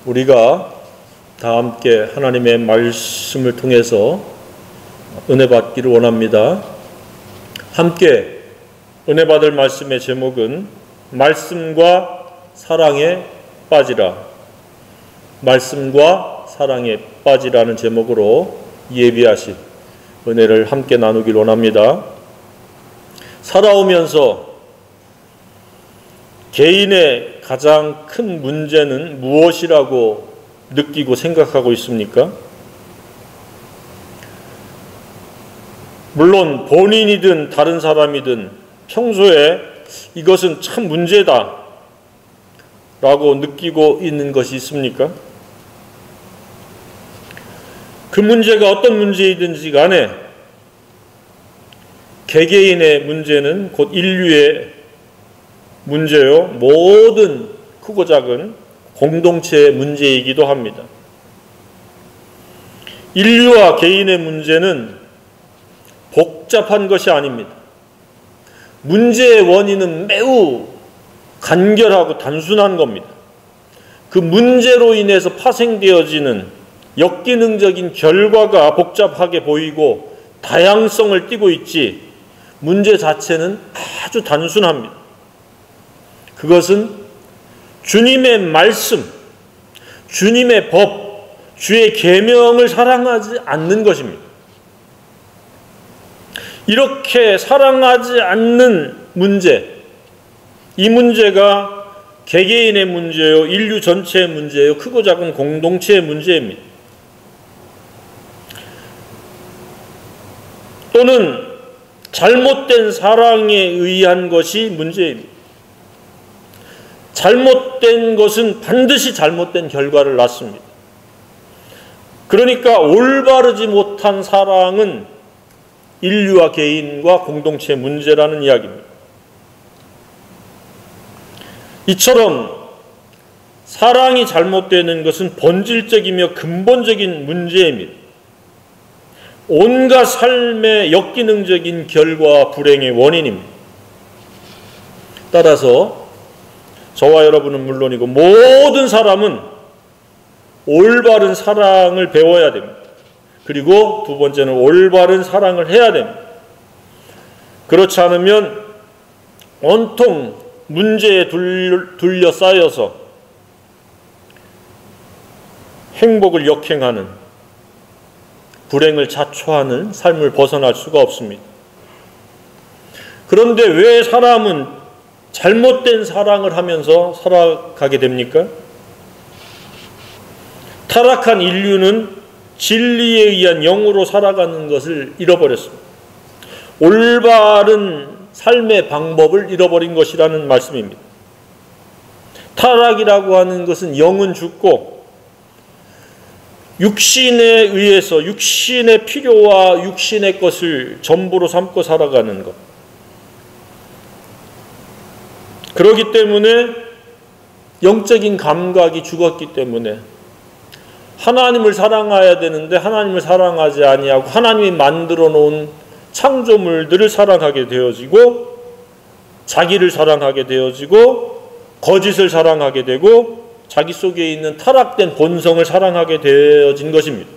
우리가 다 함께 하나님의 말씀을 통해서 은혜 받기를 원합니다. 함께 은혜 받을 말씀의 제목은 말씀과 사랑에 빠지라. 말씀과 사랑에 빠지라는 제목으로 예비하신 은혜를 함께 나누길 원합니다. 살아오면서 개인의 가장 큰 문제는 무엇이라고 느끼고 생각하고 있습니까? 물론 본인이든 다른 사람이든 평소에 이것은 참 문제다 라고 느끼고 있는 것이 있습니까? 그 문제가 어떤 문제이든지 간에 개개인의 문제는 곧 인류의 문제요, 모든 크고 작은 공동체의 문제이기도 합니다. 인류와 개인의 문제는 복잡한 것이 아닙니다. 문제의 원인은 매우 간결하고 단순한 겁니다. 그 문제로 인해서 파생되어지는 역기능적인 결과가 복잡하게 보이고 다양성을 띠고 있지, 문제 자체는 아주 단순합니다. 그것은 주님의 말씀, 주님의 법, 주의 계명을 사랑하지 않는 것입니다. 이렇게 사랑하지 않는 문제, 이 문제가 개개인의 문제요, 인류 전체의 문제요, 크고 작은 공동체의 문제입니다. 또는 잘못된 사랑에 의한 것이 문제입니다. 잘못된 것은 반드시 잘못된 결과를 낳습니다. 그러니까 올바르지 못한 사랑은 인류와 개인과 공동체의 문제라는 이야기입니다. 이처럼 사랑이 잘못되는 것은 본질적이며 근본적인 문제입니다. 온갖 삶의 역기능적인 결과 불행의 원인입니다. 따라서 저와 여러분은 물론이고 모든 사람은 올바른 사랑을 배워야 됩니다. 그리고 두 번째는 올바른 사랑을 해야 됩니다. 그렇지 않으면 온통 문제에 둘러싸여서 행복을 역행하는, 불행을 자초하는 삶을 벗어날 수가 없습니다. 그런데 왜 사람은 잘못된 사랑을 하면서 살아가게 됩니까? 타락한 인류는 진리에 의한 영으로 살아가는 것을 잃어버렸습니다. 올바른 삶의 방법을 잃어버린 것이라는 말씀입니다. 타락이라고 하는 것은 영은 죽고 육신에 의해서 육신의 필요와 육신의 것을 전부로 삼고 살아가는 것. 그렇기 때문에 영적인 감각이 죽었기 때문에 하나님을 사랑해야 되는데 하나님을 사랑하지 아니하고 하나님이 만들어 놓은 창조물들을 사랑하게 되어지고, 자기를 사랑하게 되어지고, 거짓을 사랑하게 되고, 자기 속에 있는 타락된 본성을 사랑하게 되어진 것입니다.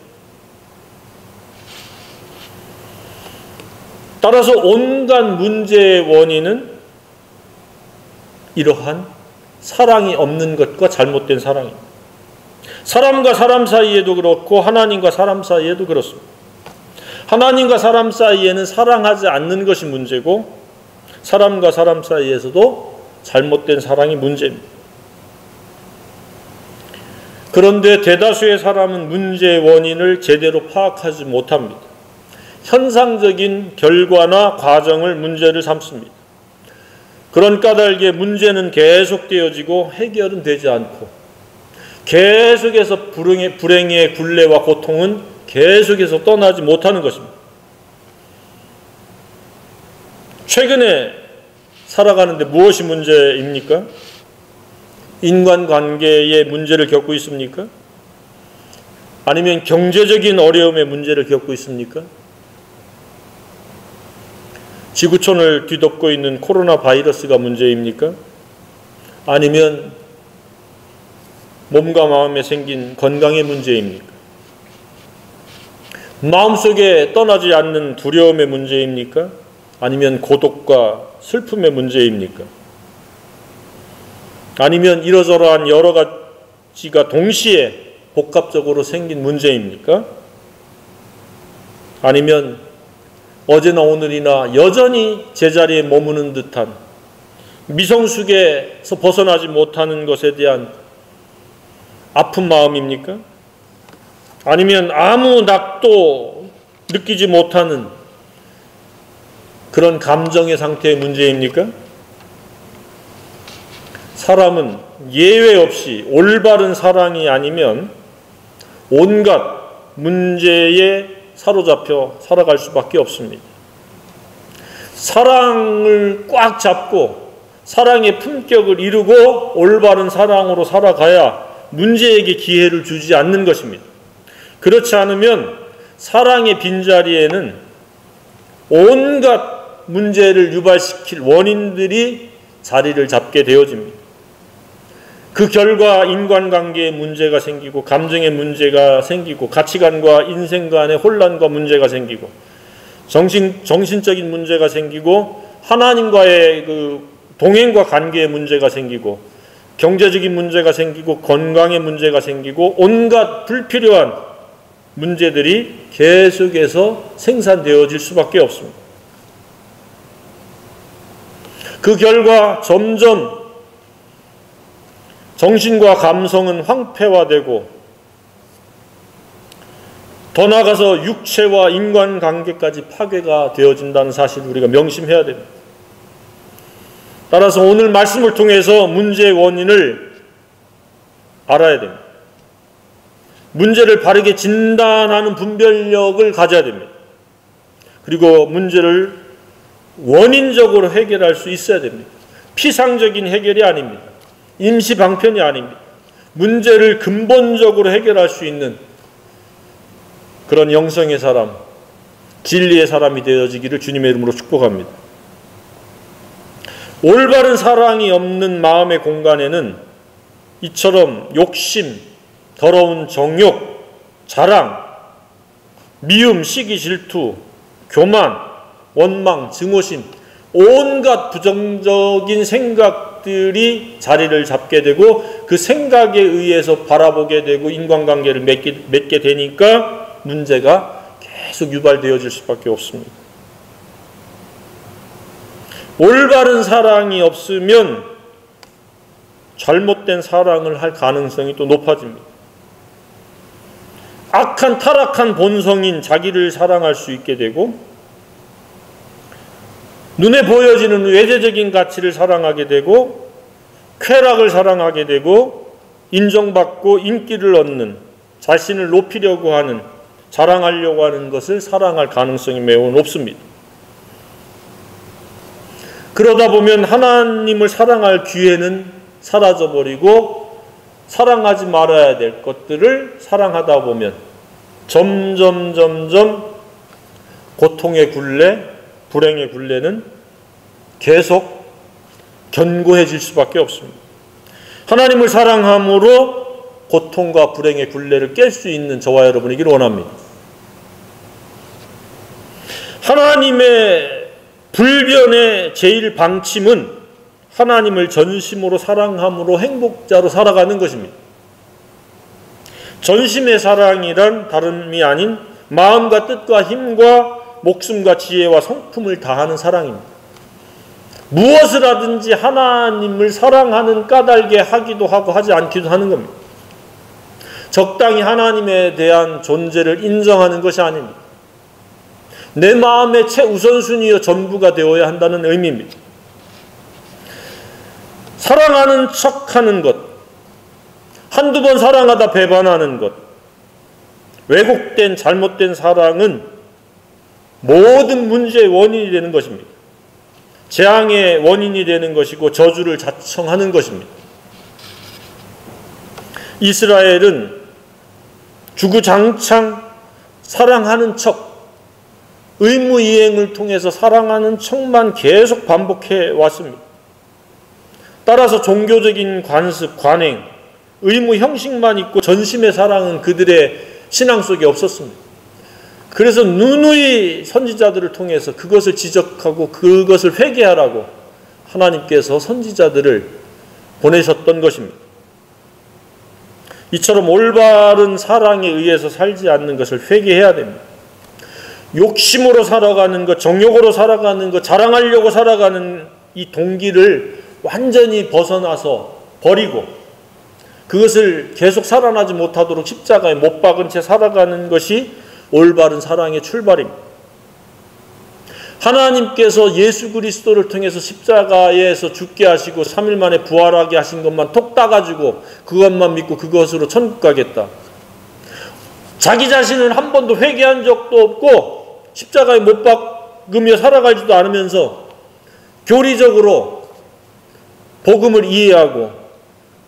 따라서 온갖 문제의 원인은 이러한 사랑이 없는 것과 잘못된 사랑입니다. 사람과 사람 사이에도 그렇고 하나님과 사람 사이에도 그렇습니다. 하나님과 사람 사이에는 사랑하지 않는 것이 문제고, 사람과 사람 사이에서도 잘못된 사랑이 문제입니다. 그런데 대다수의 사람은 문제의 원인을 제대로 파악하지 못합니다. 현상적인 결과나 과정을 문제를 삼습니다. 그런 까닭에 문제는 계속되어지고 해결은 되지 않고, 계속해서 불행의 굴레와 고통은 계속해서 떠나지 못하는 것입니다. 최근에 살아가는데 무엇이 문제입니까? 인간관계의 문제를 겪고 있습니까? 아니면 경제적인 어려움의 문제를 겪고 있습니까? 지구촌을 뒤덮고 있는 코로나 바이러스가 문제입니까? 아니면 몸과 마음에 생긴 건강의 문제입니까? 마음속에 떠나지 않는 두려움의 문제입니까? 아니면 고독과 슬픔의 문제입니까? 아니면 이러저러한 여러 가지가 동시에 복합적으로 생긴 문제입니까? 아니면 어제나 오늘이나 여전히 제자리에 머무는 듯한 미성숙에서 벗어나지 못하는 것에 대한 아픈 마음입니까? 아니면 아무 낙도 느끼지 못하는 그런 감정의 상태의 문제입니까? 사람은 예외 없이 올바른 사랑이 아니면 온갖 문제에 사로잡혀 살아갈 수밖에 없습니다. 사랑을 꽉 잡고 사랑의 품격을 이루고 올바른 사랑으로 살아가야 문제에게 기회를 주지 않는 것입니다. 그렇지 않으면 사랑의 빈자리에는 온갖 문제를 유발시킬 원인들이 자리를 잡게 되어집니다. 그 결과 인간관계에 문제가 생기고 감정에 문제가 생기고 가치관과 인생 간의 혼란과 문제가 생기고 정신적인 문제가 생기고 하나님과의 그 동행과 관계에 문제가 생기고 경제적인 문제가 생기고 건강에 문제가 생기고 온갖 불필요한 문제들이 계속해서 생산되어질 수밖에 없습니다. 그 결과 점점 정신과 감성은 황폐화되고 더 나아가서 육체와 인간관계까지 파괴가 되어진다는 사실을 우리가 명심해야 됩니다. 따라서 오늘 말씀을 통해서 문제의 원인을 알아야 됩니다. 문제를 바르게 진단하는 분별력을 가져야 됩니다. 그리고 문제를 원인적으로 해결할 수 있어야 됩니다. 피상적인 해결이 아닙니다. 임시 방편이 아닙니다. 문제를 근본적으로 해결할 수 있는 그런 영성의 사람, 진리의 사람이 되어지기를 주님의 이름으로 축복합니다. 올바른 사랑이 없는 마음의 공간에는 이처럼 욕심, 더러운 정욕, 자랑, 미움, 시기, 질투, 교만, 원망, 증오심, 온갖 부정적인 생각들이 자리를 잡게 되고 그 생각에 의해서 바라보게 되고 인간관계를 맺게 되니까 문제가 계속 유발되어질 수밖에 없습니다. 올바른 사랑이 없으면 잘못된 사랑을 할 가능성이 또 높아집니다. 악한 타락한 본성인 자기를 사랑할 수 있게 되고 눈에 보여지는 외재적인 가치를 사랑하게 되고 쾌락을 사랑하게 되고 인정받고 인기를 얻는 자신을 높이려고 하는 자랑하려고 하는 것을 사랑할 가능성이 매우 높습니다. 그러다 보면 하나님을 사랑할 기회는 사라져버리고 사랑하지 말아야 될 것들을 사랑하다 보면 점점 고통의 굴레, 불행의 굴레는 계속 견고해질 수밖에 없습니다. 하나님을 사랑함으로 고통과 불행의 굴레를 깰 수 있는 저와 여러분이기를 원합니다. 하나님의 불변의 제일 방침은 하나님을 전심으로 사랑함으로 행복자로 살아가는 것입니다. 전심의 사랑이란 다름이 아닌 마음과 뜻과 힘과 목숨과 지혜와 성품을 다하는 사랑입니다. 무엇을 하든지 하나님을 사랑하는 까닭에 하기도 하고 하지 않기도 하는 겁니다. 적당히 하나님에 대한 존재를 인정하는 것이 아닙니다. 내 마음의 최우선순위여 전부가 되어야 한다는 의미입니다. 사랑하는 척하는 것, 한두 번 사랑하다 배반하는 것, 왜곡된 잘못된 사랑은 모든 문제의 원인이 되는 것입니다. 재앙의 원인이 되는 것이고 저주를 자청하는 것입니다. 이스라엘은 주구장창 사랑하는 척, 의무이행을 통해서 사랑하는 척만 계속 반복해 왔습니다. 따라서 종교적인 관습, 관행, 의무 형식만 있고 전심의 사랑은 그들의 신앙 속에 없었습니다. 그래서 누누이 선지자들을 통해서 그것을 지적하고 그것을 회개하라고 하나님께서 선지자들을 보내셨던 것입니다. 이처럼 올바른 사랑에 의해서 살지 않는 것을 회개해야 됩니다. 욕심으로 살아가는 것, 정욕으로 살아가는 것, 자랑하려고 살아가는 이 동기를 완전히 벗어나서 버리고 그것을 계속 살아나지 못하도록 십자가에 못 박은 채 살아가는 것이 올바른 사랑의 출발입니다. 하나님께서 예수 그리스도를 통해서 십자가에서 죽게 하시고 3일 만에 부활하게 하신 것만 톡 따가지고 그것만 믿고 그것으로 천국 가겠다. 자기 자신은 한 번도 회개한 적도 없고 십자가에 못 박으며 살아가지도 않으면서 교리적으로 복음을 이해하고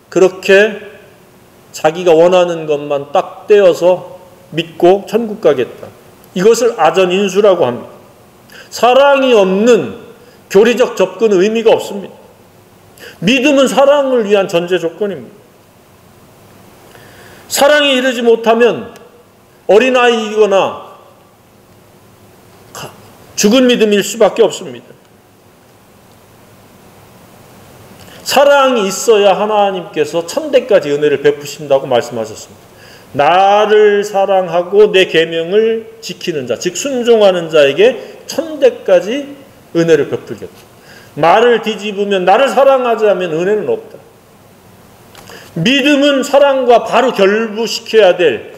그렇게 자기가 원하는 것만 딱 떼어서 믿고 천국 가겠다. 이것을 아전인수라고 합니다. 사랑이 없는 교리적 접근은 의미가 없습니다. 믿음은 사랑을 위한 전제 조건입니다. 사랑에 이르지 못하면 어린아이이거나 죽은 믿음일 수밖에 없습니다. 사랑이 있어야 하나님께서 천대까지 은혜를 베푸신다고 말씀하셨습니다. 나를 사랑하고 내 계명을 지키는 자, 즉 순종하는 자에게 천대까지 은혜를 베풀겠다. 말을 뒤집으면 나를 사랑하지 않으면 은혜는 없다. 믿음은 사랑과 바로 결부시켜야 될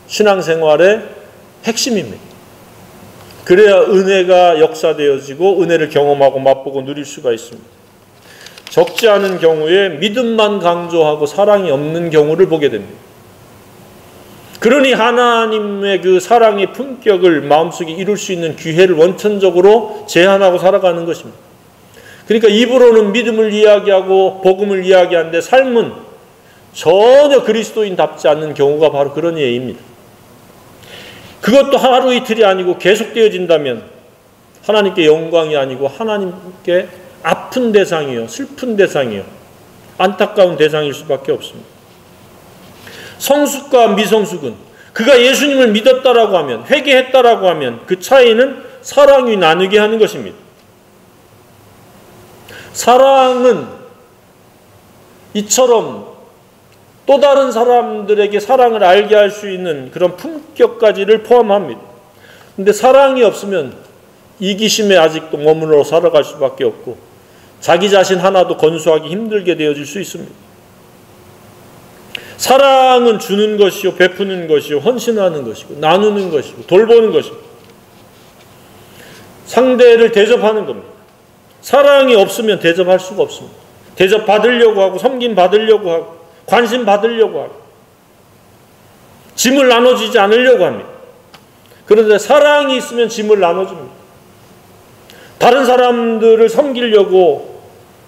신앙생활의 핵심입니다. 그래야 은혜가 역사되어지고 은혜를 경험하고 맛보고 누릴 수가 있습니다. 적지 않은 경우에 믿음만 강조하고 사랑이 없는 경우를 보게 됩니다. 그러니 하나님의 그 사랑의 품격을 마음속에 이룰 수 있는 기회를 원천적으로 제한하고 살아가는 것입니다. 그러니까 입으로는 믿음을 이야기하고 복음을 이야기하는데 삶은 전혀 그리스도인답지 않는 경우가 바로 그런 예입니다. 그것도 하루 이틀이 아니고 계속되어진다면 하나님께 영광이 아니고 하나님께 아픈 대상이요, 슬픈 대상이요, 안타까운 대상일 수밖에 없습니다. 성숙과 미성숙은 그가 예수님을 믿었다라고 하면, 회개했다라고 하면 그 차이는 사랑이 나누게 하는 것입니다. 사랑은 이처럼 또 다른 사람들에게 사랑을 알게 할 수 있는 그런 품격까지를 포함합니다. 그런데 사랑이 없으면 이기심에 아직도 머물러 살아갈 수밖에 없고 자기 자신 하나도 건수하기 힘들게 되어질 수 있습니다. 사랑은 주는 것이요, 베푸는 것이요, 헌신하는 것이고, 나누는 것이고, 돌보는 것이고, 상대를 대접하는 겁니다. 사랑이 없으면 대접할 수가 없습니다. 대접 받으려고 하고, 섬김 받으려고 하고, 관심 받으려고 하고, 짐을 나눠주지 않으려고 합니다. 그런데 사랑이 있으면 짐을 나눠줍니다. 다른 사람들을 섬기려고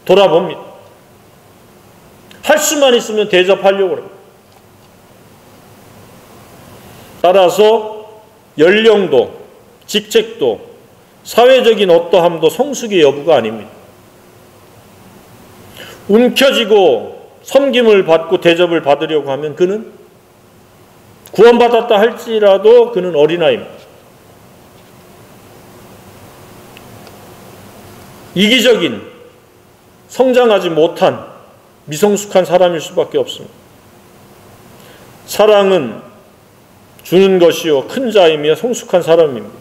돌아봅니다. 할 수만 있으면 대접하려고 합니다. 따라서 연령도, 직책도, 사회적인 어떠함도 성숙의 여부가 아닙니다. 움켜쥐고 섬김을 받고 대접을 받으려고 하면 그는 구원받았다 할지라도 그는 어린아이입니다. 이기적인, 성장하지 못한 미성숙한 사람일 수밖에 없습니다. 사랑은 주는 것이요 큰 자이며 성숙한 사람입니다.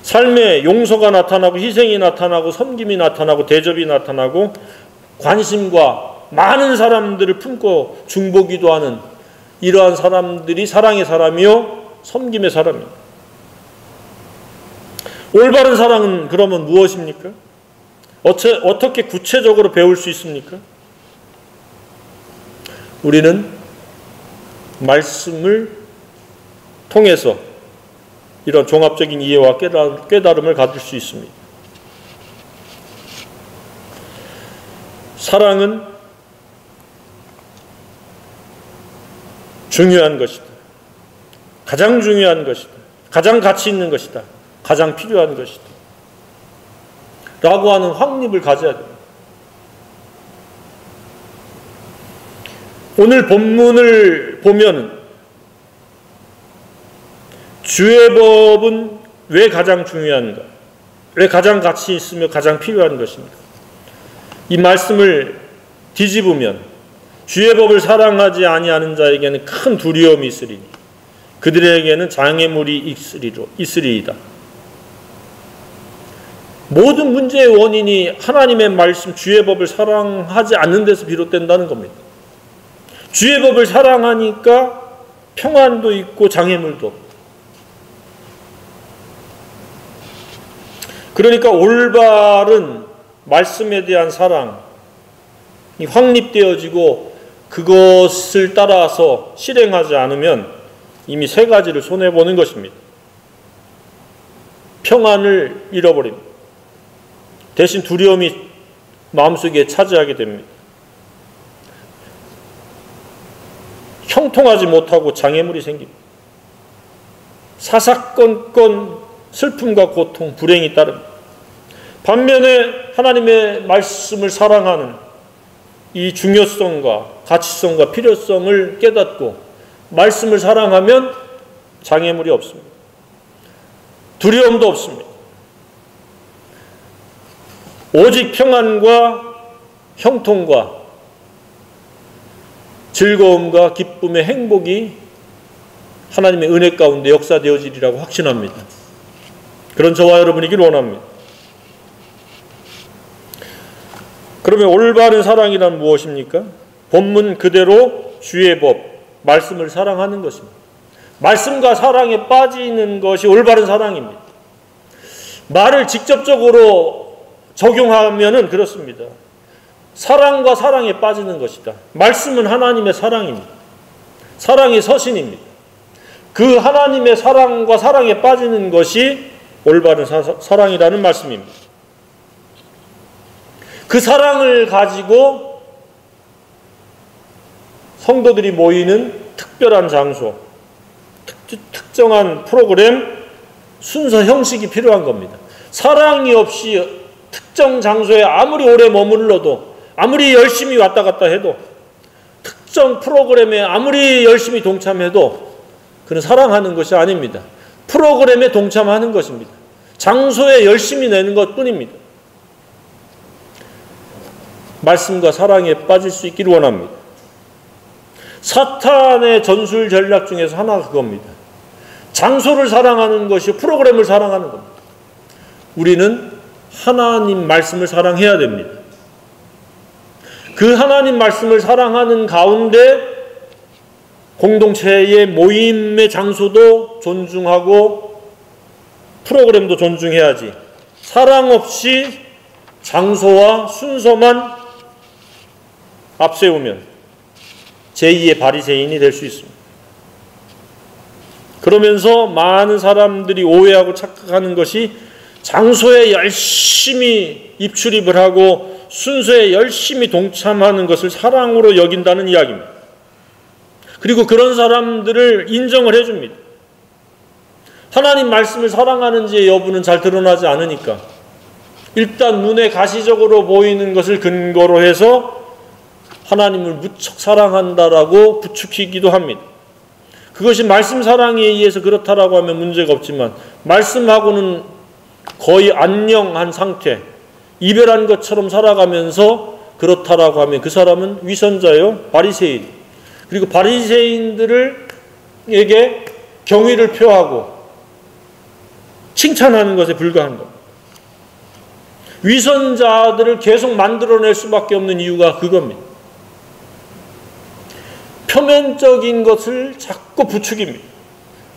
삶에 용서가 나타나고 희생이 나타나고 섬김이 나타나고 대접이 나타나고 관심과 많은 사람들을 품고 중보기도 하는 이러한 사람들이 사랑의 사람이요 섬김의 사람입니다. 올바른 사랑은 그러면 무엇입니까? 어떻게 구체적으로 배울 수 있습니까? 우리는 말씀을 통해서 이런 종합적인 이해와 깨달음을 가질 수 있습니다. 사랑은 중요한 것이다. 가장 중요한 것이다. 가장 가치 있는 것이다. 가장 필요한 것이다. 라고 하는 확립을 가져야 됩니다. 오늘 본문을 보면 주의 법은 왜 가장 중요한가? 왜 가장 가치 있으며 가장 필요한 것입니까? 이 말씀을 뒤집으면 주의 법을 사랑하지 아니하는 자에게는 큰 두려움이 있으리니 그들에게는 장애물이 있으리이다. 모든 문제의 원인이 하나님의 말씀, 주의 법을 사랑하지 않는 데서 비롯된다는 겁니다. 주의 법을 사랑하니까 평안도 있고 장애물도 없고. 그러니까 올바른 말씀에 대한 사랑이 확립되어지고 그것을 따라서 실행하지 않으면 이미 세 가지를 손해보는 것입니다. 평안을 잃어버립니다. 대신 두려움이 마음속에 차지하게 됩니다. 형통하지 못하고 장애물이 생깁니다. 사사건건 슬픔과 고통, 불행이 따릅니다. 반면에 하나님의 말씀을 사랑하는 이 중요성과 가치성과 필요성을 깨닫고 말씀을 사랑하면 장애물이 없습니다. 두려움도 없습니다. 오직 평안과 형통과 즐거움과 기쁨의 행복이 하나님의 은혜 가운데 역사되어지리라고 확신합니다. 그런 저와 여러분이길 원합니다. 그러면 올바른 사랑이란 무엇입니까? 본문 그대로 주의 법, 말씀을 사랑하는 것입니다. 말씀과 사랑에 빠지는 것이 올바른 사랑입니다. 말을 직접적으로 적용하면은 그렇습니다. 사랑과 사랑에 빠지는 것이다. 말씀은 하나님의 사랑입니다. 사랑의 서신입니다. 그 하나님의 사랑과 사랑에 빠지는 것이 올바른 사랑이라는 말씀입니다. 그 사랑을 가지고 성도들이 모이는 특별한 장소, 특정한 프로그램, 순서, 형식이 필요한 겁니다. 사랑이 없이 특정 장소에 아무리 오래 머물러도, 아무리 열심히 왔다 갔다 해도, 특정 프로그램에 아무리 열심히 동참해도 그는 사랑하는 것이 아닙니다. 프로그램에 동참하는 것입니다. 장소에 열심히 내는 것뿐입니다. 말씀과 사랑에 빠질 수 있기를 원합니다. 사탄의 전술 전략 중에서 하나가 그겁니다. 장소를 사랑하는 것이 프로그램을 사랑하는 겁니다. 우리는 하나님 말씀을 사랑해야 됩니다. 그 하나님 말씀을 사랑하는 가운데 공동체의 모임의 장소도 존중하고 프로그램도 존중해야지, 사랑 없이 장소와 순서만 앞세우면 제2의 바리새인이 될 수 있습니다. 그러면서 많은 사람들이 오해하고 착각하는 것이 장소에 열심히 입출입을 하고 순서에 열심히 동참하는 것을 사랑으로 여긴다는 이야기입니다. 그리고 그런 사람들을 인정을 해줍니다. 하나님 말씀을 사랑하는지의 여부는 잘 드러나지 않으니까 일단 눈에 가시적으로 보이는 것을 근거로 해서 하나님을 무척 사랑한다라고 부추기기도 합니다. 그것이 말씀 사랑에 의해서 그렇다라고 하면 문제가 없지만 말씀하고는 거의 안녕한 상태, 이별한 것처럼 살아가면서 그렇다라고 하면 그 사람은 위선자요, 바리새인. 그리고 바리새인들에게 경의를 표하고 칭찬하는 것에 불과한 겁니다. 위선자들을 계속 만들어낼 수밖에 없는 이유가 그겁니다. 표면적인 것을 자꾸 부추깁니다.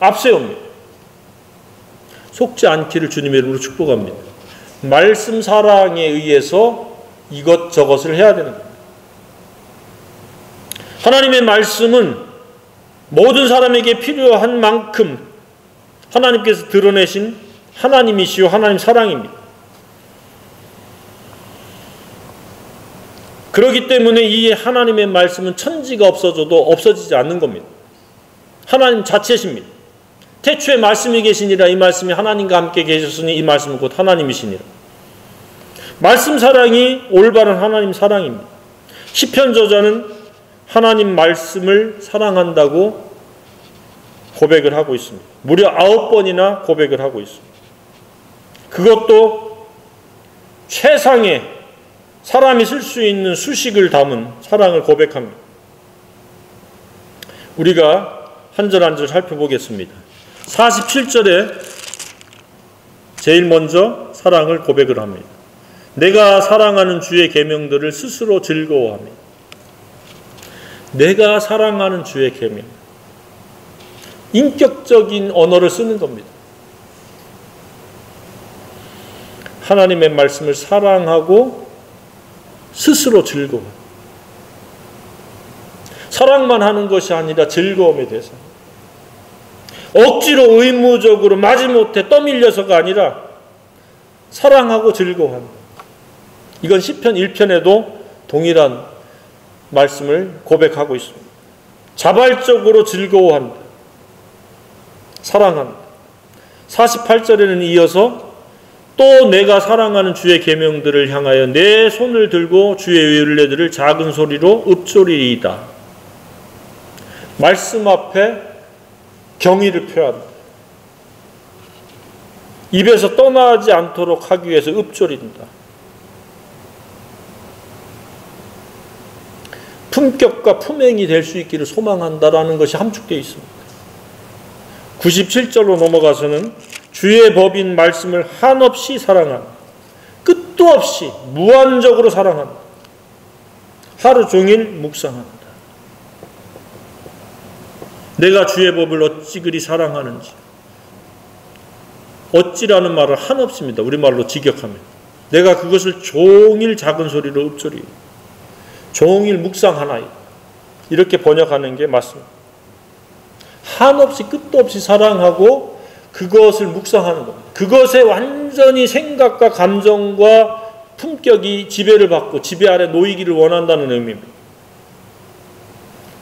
앞세웁니다. 속지 않기를 주님의 이름으로 축복합니다. 말씀 사랑에 의해서 이것저것을 해야 되는 겁니다. 하나님의 말씀은 모든 사람에게 필요한 만큼 하나님께서 드러내신 하나님이시요 하나님 사랑입니다. 그렇기 때문에 이 하나님의 말씀은 천지가 없어져도 없어지지 않는 겁니다. 하나님 자체십니다. 태초에 말씀이 계시니라, 이 말씀이 하나님과 함께 계셨으니 이 말씀은 곧 하나님이시니라. 말씀 사랑이 올바른 하나님 사랑입니다. 시편 저자는 하나님 말씀을 사랑한다고 고백을 하고 있습니다. 무려 9번이나 고백을 하고 있습니다. 그것도 최상의 사람이 쓸 수 있는 수식을 담은 사랑을 고백합니다. 우리가 한 절 한 절 살펴보겠습니다. 47절에 제일 먼저 사랑을 고백을 합니다. 내가 사랑하는 주의 계명들을 스스로 즐거워합니다. 내가 사랑하는 주의 계명. 인격적인 언어를 쓰는 겁니다. 하나님의 말씀을 사랑하고 스스로 즐거워. 사랑만 하는 것이 아니라 즐거움의 대상. 억지로 의무적으로 마지못해 떠밀려서가 아니라 사랑하고 즐거워한다. 이건 시편 1편에도 동일한 말씀을 고백하고 있습니다. 자발적으로 즐거워한다. 사랑한다. 48절에는 이어서 또 내가 사랑하는 주의 계명들을 향하여 내 손을 들고 주의 율례들을 작은 소리로 읊조리이다. 말씀 앞에 경의를 표한다. 입에서 떠나지 않도록 하기 위해서 읊조린다. 품격과 품행이 될 수 있기를 소망한다라는 것이 함축되어 있습니다. 97절로 넘어가서는 주의 법인 말씀을 한없이 사랑한다. 끝도 없이 무한적으로 사랑한다. 하루 종일 묵상한다. 내가 주의 법을 어찌 그리 사랑하는지. 어찌라는 말을 한없습니다. 우리말로 직역하면. 내가 그것을 종일 작은 소리로 읊조리. 종일 묵상하나이다. 이렇게 번역하는 게 맞습니다. 한없이 끝도 없이 사랑하고 그것을 묵상하는 겁니다. 그것에 완전히 생각과 감정과 품격이 지배를 받고 지배 아래 놓이기를 원한다는 의미입니다.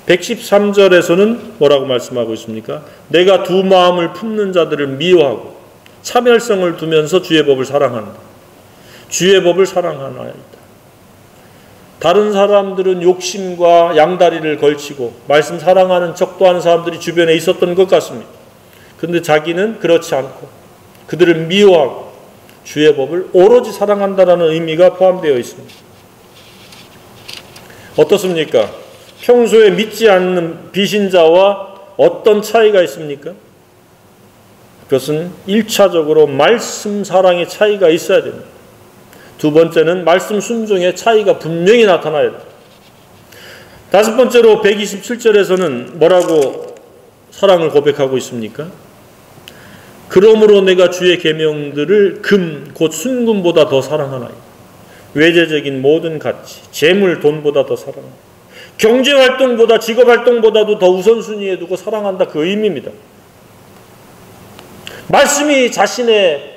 113절에서는 뭐라고 말씀하고 있습니까? 내가 두 마음을 품는 자들을 미워하고 차별성을 두면서 주의 법을 사랑한다. 주의 법을 사랑하나이다. 다른 사람들은 욕심과 양다리를 걸치고 말씀 사랑하는 척도 하는 사람들이 주변에 있었던 것 같습니다. 그런데 자기는 그렇지 않고 그들을 미워하고 주의 법을 오로지 사랑한다는 의미가 포함되어 있습니다. 어떻습니까? 평소에 믿지 않는 비신자와 어떤 차이가 있습니까? 그것은 1차적으로 말씀 사랑의 차이가 있어야 됩니다. 두 번째는 말씀 순종의 차이가 분명히 나타나야 됩니다. 다섯 번째로 127절에서는 뭐라고 사랑을 고백하고 있습니까? 그러므로 내가 주의 계명들을 금 곧 순금보다 더 사랑하나이다. 외재적인 모든 가치, 재물, 돈보다 더 사랑한다. 경제활동보다 직업활동보다도 더 우선순위에 두고 사랑한다. 그 의미입니다. 말씀이 자신의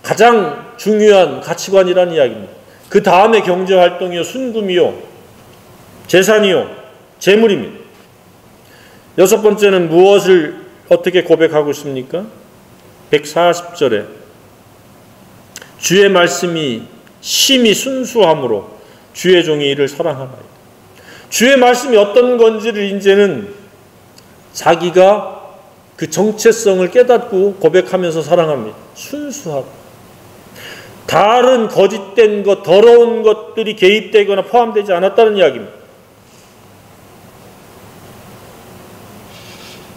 가장 중요한 가치관이라는 이야기입니다. 그 다음에 경제활동이요, 순금이요, 재산이요, 재물입니다. 여섯 번째는 무엇을 어떻게 고백하고 있습니까? 140절에 주의 말씀이 심히 순수함으로 주의 종이 이를 사랑하나이다. 주의 말씀이 어떤 건지를 이제는 자기가 그 정체성을 깨닫고 고백하면서 사랑합니다. 순수하고 다른 거짓된 것, 더러운 것들이 개입되거나 포함되지 않았다는 이야기입니다.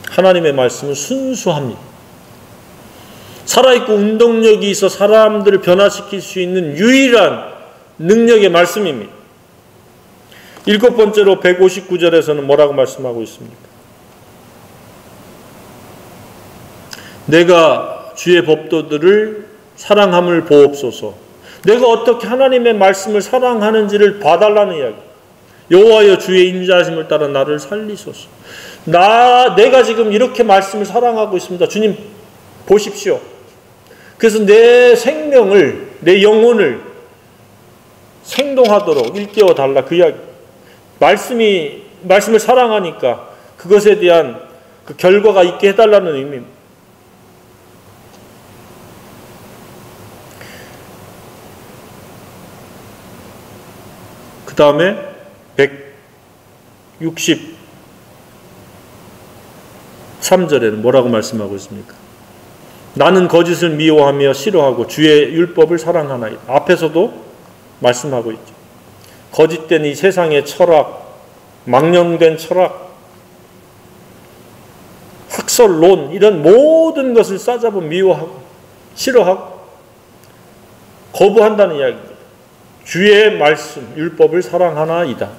하나님의 말씀은 순수합니다. 살아있고 운동력이 있어 사람들을 변화시킬 수 있는 유일한 능력의 말씀입니다. 일곱 번째로 159절에서는 뭐라고 말씀하고 있습니까? 내가 주의 법도들을 사랑함을 보옵소서. 내가 어떻게 하나님의 말씀을 사랑하는지를 봐달라는 이야기. 여호와여 주의 인자하심을 따라 나를 살리소서. 내가 지금 이렇게 말씀을 사랑하고 있습니다. 주님 보십시오. 그래서 내 생명을, 내 영혼을 생동하도록 일깨워 달라. 그 이야기. 말씀을 사랑하니까 그것에 대한 그 결과가 있게 해달라는 의미입니다. 그 다음에 163절에는 뭐라고 말씀하고 있습니까? 나는 거짓을 미워하며 싫어하고 주의 율법을 사랑하나이다. 앞에서도 말씀하고 있죠. 거짓된 이 세상의 철학, 망령된 철학, 학설론, 이런 모든 것을 싸잡아 미워하고 싫어하고 거부한다는 이야기입니다. 주의 말씀, 율법을 사랑하나이다.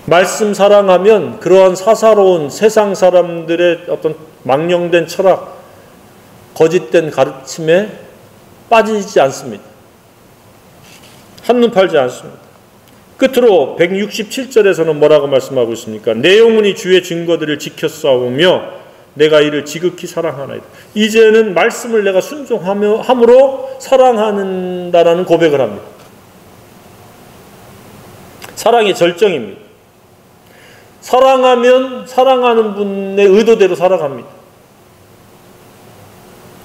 말씀 사랑하면 그러한 사사로운 세상 사람들의 어떤 망령된 철학, 거짓된 가르침에 빠지지 않습니다. 한눈 팔지 않습니다. 끝으로 167절에서는 뭐라고 말씀하고 있습니까? 내 영혼이 주의 증거들을 지켜 싸우며 내가 이를 지극히 사랑하나이다. 이제는 말씀을 내가 순종함으로 사랑한다라는 고백을 합니다. 사랑의 절정입니다. 사랑하면 사랑하는 분의 의도대로 살아갑니다.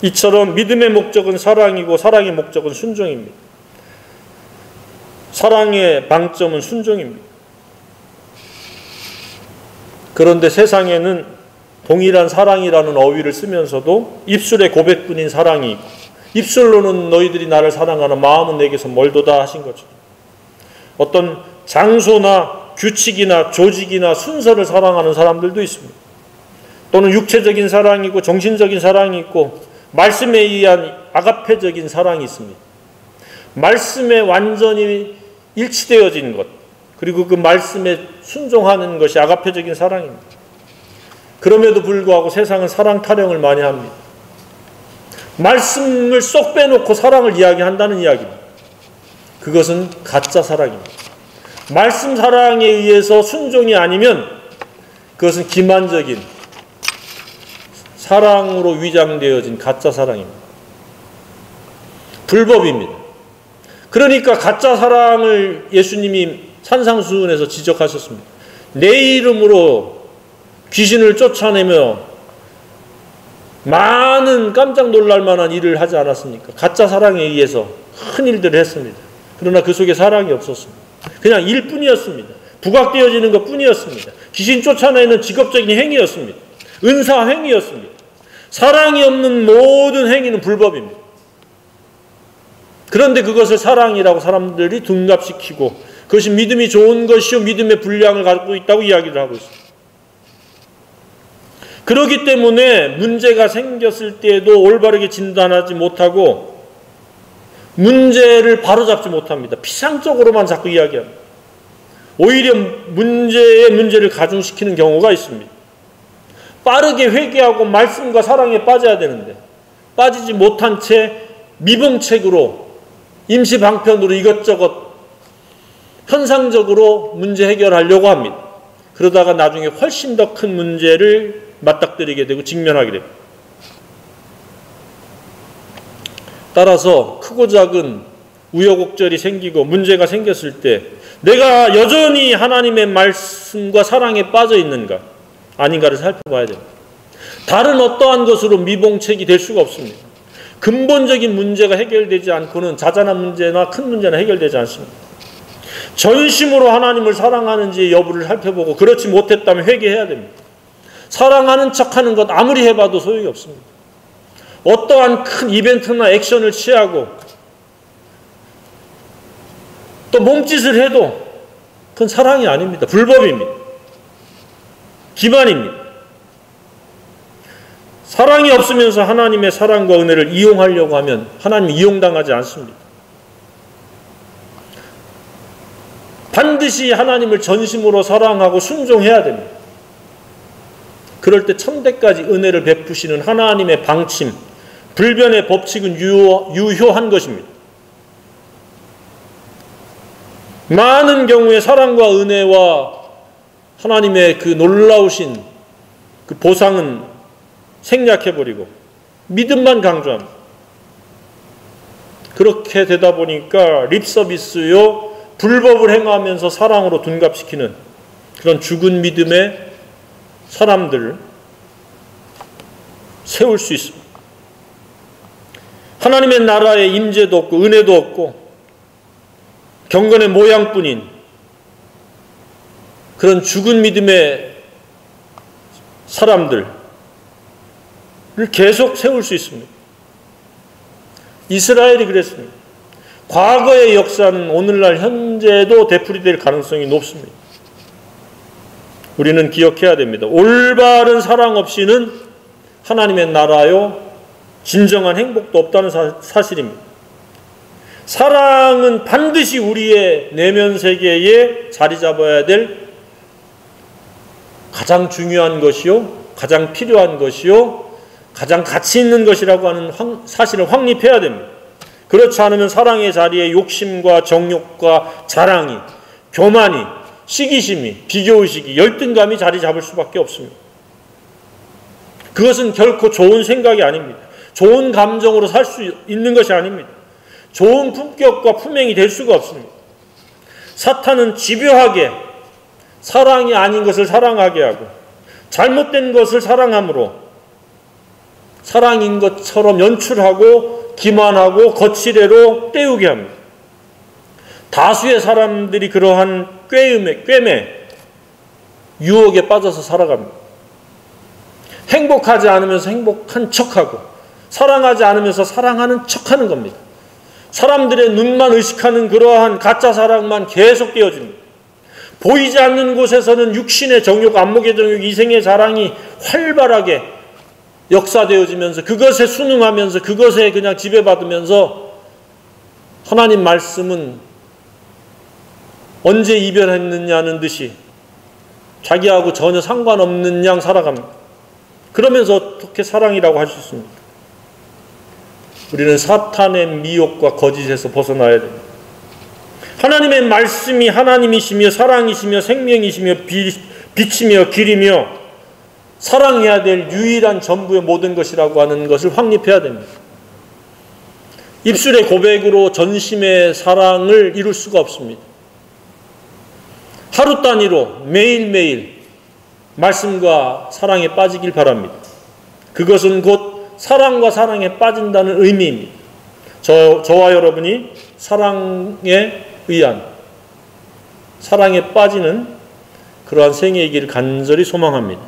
이처럼 믿음의 목적은 사랑이고 사랑의 목적은 순종입니다. 사랑의 방점은 순종입니다. 그런데 세상에는 동일한 사랑이라는 어휘를 쓰면서도 입술에 고백뿐인 사랑이 있고 입술로는 너희들이 나를 사랑하나 마음은 내게서 멀도다 하신 거죠. 어떤 장소나 규칙이나 조직이나 순서를 사랑하는 사람들도 있습니다. 또는 육체적인 사랑이고 정신적인 사랑이 있고 말씀에 의한 아가페적인 사랑이 있습니다. 말씀에 완전히 일치되어진 것, 그리고 그 말씀에 순종하는 것이 아가페적인 사랑입니다. 그럼에도 불구하고 세상은 사랑 타령을 많이 합니다. 말씀을 쏙 빼놓고 사랑을 이야기한다는 이야기입니다. 그것은 가짜 사랑입니다. 말씀 사랑에 의해서 순종이 아니면 그것은 기만적인 사랑으로 위장되어진 가짜 사랑입니다. 불법입니다. 그러니까 가짜 사랑을 예수님이 산상수훈에서 지적하셨습니다. 내 이름으로 귀신을 쫓아내며 많은 깜짝 놀랄 만한 일을 하지 않았습니까? 가짜 사랑에 의해서 큰 일들을 했습니다. 그러나 그 속에 사랑이 없었습니다. 그냥 일뿐이었습니다. 부각되어지는 것뿐이었습니다. 귀신 쫓아내는 직업적인 행위였습니다. 은사 행위였습니다. 사랑이 없는 모든 행위는 불법입니다. 그런데 그것을 사랑이라고 사람들이 둔갑시키고 그것이 믿음이 좋은 것이요 믿음의 분량을 갖고 있다고 이야기를 하고 있습니다. 그렇기 때문에 문제가 생겼을 때에도 올바르게 진단하지 못하고 문제를 바로잡지 못합니다. 피상적으로만 자꾸 이야기합니다. 오히려 문제를 가중시키는 경우가 있습니다. 빠르게 회개하고 말씀과 사랑에 빠져야 되는데 빠지지 못한 채 미봉책으로 임시방편으로 이것저것 현상적으로 문제 해결하려고 합니다. 그러다가 나중에 훨씬 더 큰 문제를 맞닥뜨리게 되고 직면하게 됩니다. 따라서 크고 작은 우여곡절이 생기고 문제가 생겼을 때 내가 여전히 하나님의 말씀과 사랑에 빠져 있는가 아닌가를 살펴봐야 됩니다. 다른 어떠한 것으로 미봉책이 될 수가 없습니다. 근본적인 문제가 해결되지 않고는 자잘한 문제나 큰 문제는 해결되지 않습니다. 전심으로 하나님을 사랑하는지 여부를 살펴보고 그렇지 못했다면 회개해야 됩니다. 사랑하는 척하는 것 아무리 해봐도 소용이 없습니다. 어떠한 큰 이벤트나 액션을 취하고 또 몸짓을 해도 그건 사랑이 아닙니다. 불법입니다. 기만입니다. 사랑이 없으면서 하나님의 사랑과 은혜를 이용하려고 하면 하나님 이용당하지 않습니다. 반드시 하나님을 전심으로 사랑하고 순종해야 됩니다. 그럴 때 천대까지 은혜를 베푸시는 하나님의 방침, 불변의 법칙은 유효한 것입니다. 많은 경우에 사랑과 은혜와 하나님의 그 놀라우신 그 보상은 생략해버리고 믿음만 강조합니다. 그렇게 되다 보니까 립서비스요 불법을 행하면서 사랑으로 둔갑시키는 그런 죽은 믿음의 사람들을 세울 수 있습니다. 하나님의 나라에 임재도 없고 은혜도 없고 경건의 모양뿐인 그런 죽은 믿음의 사람들을 계속 세울 수 있습니다. 이스라엘이 그랬습니다. 과거의 역사는 오늘날 현재도 되풀이될 가능성이 높습니다. 우리는 기억해야 됩니다. 올바른 사랑 없이는 하나님의 나라요 진정한 행복도 없다는 사실입니다. 사랑은 반드시 우리의 내면 세계에 자리 잡아야 될 가장 중요한 것이요, 가장 필요한 것이요, 가장 가치 있는 것이라고 하는 사실을 확립해야 됩니다. 그렇지 않으면 사랑의 자리에 욕심과 정욕과 자랑이, 교만이, 시기심이, 비교의식이, 열등감이 자리 잡을 수밖에 없습니다. 그것은 결코 좋은 생각이 아닙니다. 좋은 감정으로 살 수 있는 것이 아닙니다. 좋은 품격과 품행이 될 수가 없습니다. 사탄은 집요하게 사랑이 아닌 것을 사랑하게 하고 잘못된 것을 사랑함으로 사랑인 것처럼 연출하고 기만하고 거칠애로 때우게 합니다. 다수의 사람들이 그러한 꾀매, 유혹에 빠져서 살아갑니다. 행복하지 않으면서 행복한 척하고 사랑하지 않으면서 사랑하는 척하는 겁니다. 사람들의 눈만 의식하는 그러한 가짜 사랑만 계속 되어집니다. 보이지 않는 곳에서는 육신의 정욕, 안목의 정욕, 이생의 자랑이 활발하게 역사되어지면서 그것에 순응하면서 그것에 그냥 지배받으면서 하나님 말씀은 언제 이별했느냐는 듯이 자기하고 전혀 상관없는 양 살아갑니다. 그러면서 어떻게 사랑이라고 할 수 있습니까? 우리는 사탄의 미혹과 거짓에서 벗어나야 됩니다. 하나님의 말씀이 하나님이시며 사랑이시며 생명이시며 빛이며 길이며 사랑해야 될 유일한 전부의 모든 것이라고 하는 것을 확립해야 됩니다. 입술의 고백으로 전심의 사랑을 이룰 수가 없습니다. 하루 단위로 매일매일 말씀과 사랑에 빠지길 바랍니다. 그것은 곧 사랑과 사랑에 빠진다는 의미입니다. 저와 여러분이 사랑에 의한 사랑에 빠지는 그러한 생애이기를 간절히 소망합니다.